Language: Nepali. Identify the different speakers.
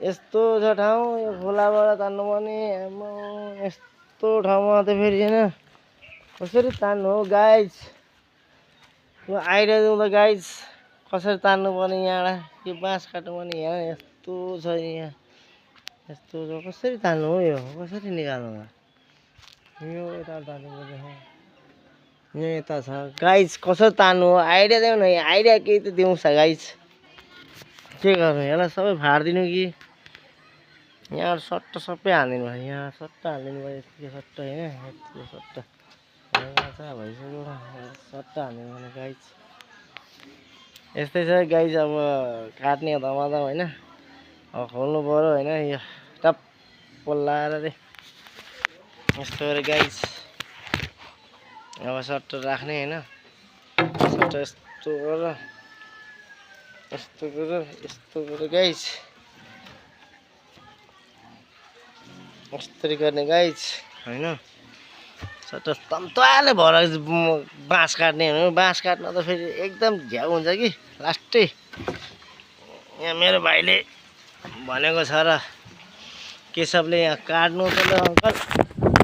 Speaker 1: यस्तो छ ठाउँ यो खोलाबाट तान्नुपर्ने आम्मा यस्तो ठाउँमा त फेरि हैन कसरी तान्नु हो गाइज यो आइडिया दिउँ त गाइज कसरी तान्नुपर्ने यहाँबाट यो बाँस काट्नुपर्ने यहाँ यस्तो छ यहाँ यस्तो छ कसरी तान्नु हो यो कसरी निकाल्नु यो यता तान्नुपर्छ यहाँ यता छ गाइज कसरी तान्नु हो आइडिया देऊ न आइडिया केही त दिउँछ गाइज के गर्नु यसलाई सबै फाडिदिनु कि यहाँ सट्ट सबै हालिदिनु भयो यहाँ सट्ट हालिदिनु भयो यतिको सट्ट होइन यतिको सट्ट यहाँ छ भइसक्यो सट्ट हालिदिनु भने गाइज यस्तै छ गाइज अब काट्ने धमाधम होइन अब खोल्नु पऱ्यो होइन यो टप्प लाएर रे यस्तो गरेर गाइज अब सट्ट राख्ने होइन सट्ट यस्तो गरेर गाइज यस्तरी गर्ने गाइज होइन सट्ट तन्तुवाले भएर बाँस काट्ने हो बाँस काट्न त फेरि एकदम झ्याउ हुन्छ कि लास्टै यहाँ मेरो भाइले भनेको छ र केशवले यहाँ काट्नु त अङ्कल